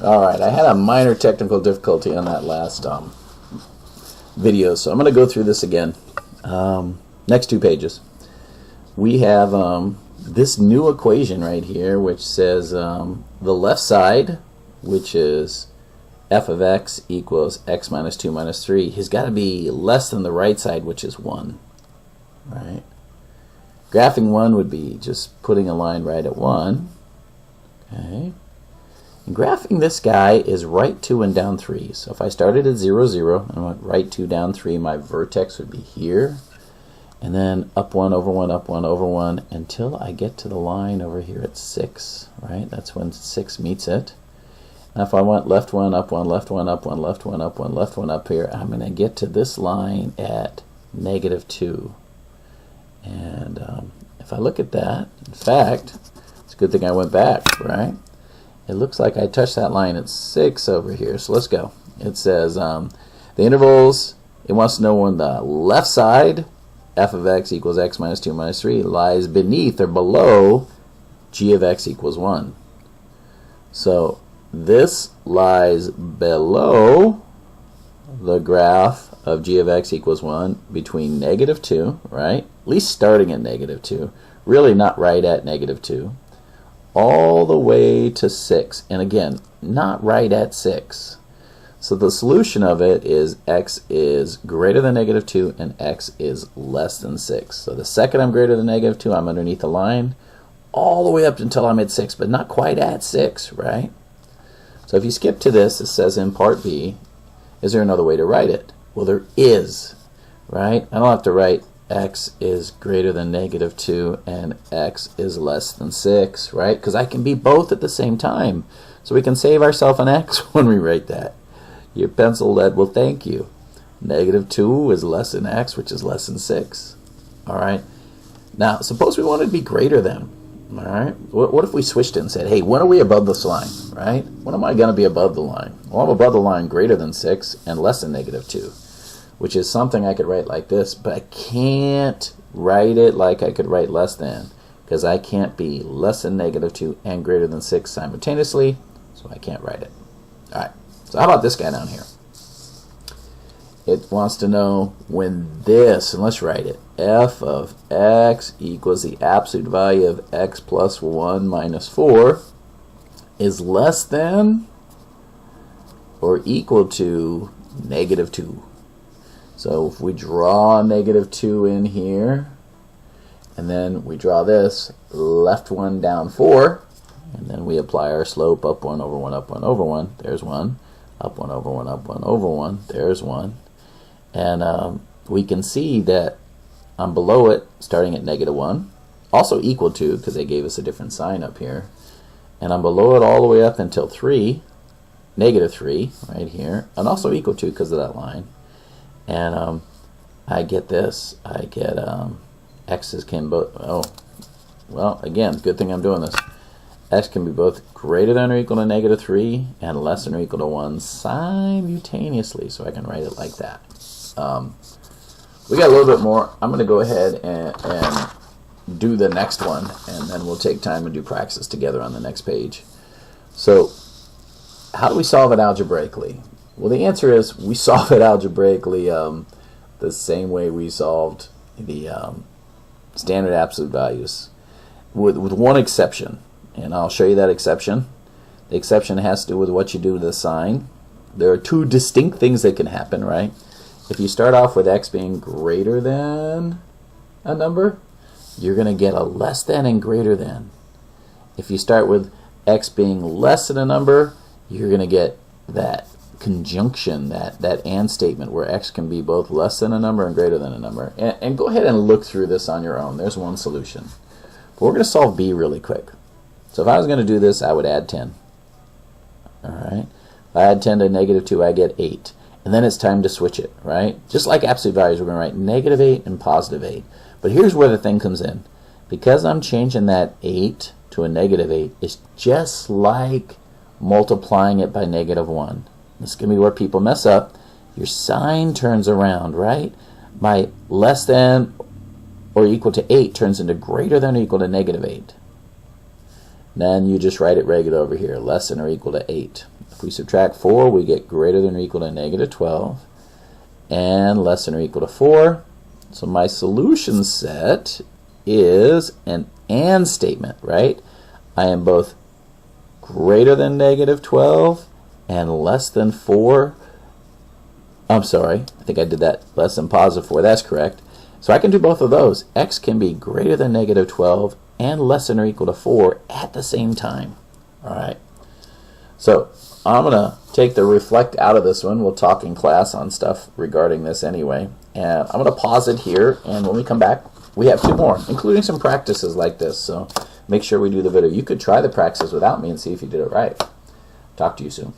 Alright, I had a minor technical difficulty on that last video, so I'm going to go through this again. Next 2 pages. We have this new equation right here, which says the left side, which is f of x equals x minus 2 minus 3, has got to be less than the right side, which is 1. Right? Graphing 1 would be just putting a line right at 1. Okay. And graphing this guy is right 2 and down 3. So if I started at 0, 0, and went right 2, down 3, my vertex would be here. And then up 1, over 1, up 1, over 1, until I get to the line over here at 6. Right? That's when 6 meets it. Now if I went left 1, up 1, left 1, up 1, left 1, up 1, left 1, up here, I'm going to get to this line at negative 2. And if I look at that, in fact, it's a good thing I went back, right? It looks like I touched that line at 6 over here. So let's go. It says the intervals, it wants to know when the left side, f of x equals x minus 2 minus 3, lies beneath or below g of x equals 1. So this lies below the graph of g of x equals 1 between negative 2, right? At least starting at negative 2. Really not right at negative 2. All the way to 6. And again, not right at 6. So the solution of it is x is greater than negative 2 and x is less than 6. So the second I'm greater than negative 2, I'm underneath the line all the way up until I'm at 6, but not quite at 6, right? So if you skip to this, it says in part B, is there another way to write it? Well, there is, right? I don't have to write x is greater than negative 2 and x is less than 6, right? Because I can be both at the same time. So we can save ourselves an x when we write that. Your pencil lead will thank you. Negative 2 is less than x, which is less than 6. All right? Now, suppose we wanted to be greater than. All right? What if we switched it and said, hey, when are we above this line, right? When am I going to be above the line? Well, I'm above the line greater than 6 and less than negative 2, which is something I could write like this, but I can't write it like I could write less than, because I can't be less than negative 2 and greater than 6 simultaneously, so I can't write it. All right, so how about this guy down here? It wants to know when this, and let's write it, f of x equals the absolute value of x plus 1 minus 4 is less than or equal to negative 2. So if we draw negative 2 in here, and then we draw this left 1 down 4, and then we apply our slope up 1 over 1, up 1 over 1, there's 1, up 1 over 1, up 1 over 1, there's 1. And we can see that I'm below it starting at negative 1, also equal to, because they gave us a different sign up here, and I'm below it all the way up until 3, negative 3 right here, and also equal to because of that line. And I get this, I get x's can both, oh, well, again, good thing I'm doing this. X can be both greater than or equal to negative 3 and less than or equal to 1 simultaneously, so I can write it like that. We got a little bit more. I'm going to go ahead and do the next one, and then we'll take time and do practice together on the next page. So how do we solve it algebraically? Well, the answer is we solve it algebraically the same way we solved the standard absolute values, with one exception, and I'll show you that exception. The exception has to do with what you do with the sign. There are 2 distinct things that can happen, right? If you start off with x being greater than a number, you're going to get a less than and greater than. If you start with x being less than a number, you're going to get that conjunction, that and statement where x can be both less than a number and greater than a number. And go ahead and look through this on your own. There's one solution. But we're going to solve b really quick. So if I was going to do this, I would add 10. All right. If I add 10 to negative 2, I get 8. And then it's time to switch it, right? Just like absolute values, we're going to write negative 8 and positive 8. But here's where the thing comes in. Because I'm changing that 8 to a negative 8, it's just like multiplying it by negative 1. This is going to be where people mess up. Your sign turns around, right? My less than or equal to 8 turns into greater than or equal to negative 8. Then you just write it regular over here, less than or equal to 8. If we subtract 4, we get greater than or equal to negative 12, and less than or equal to 4. So my solution set is an AND statement, right? I am both greater than negative 12 and less than 4. I'm sorry, I think I did that less than positive 4. That's correct. So I can do both of those. X can be greater than negative 12 and less than or equal to 4 at the same time. All right. So I'm going to take the reflect out of this one. We'll talk in class on stuff regarding this anyway. And I'm going to pause it here, and when we come back, we have 2 more, including some practices like this. So make sure we do the video. You could try the practice without me and see if you did it right. Talk to you soon.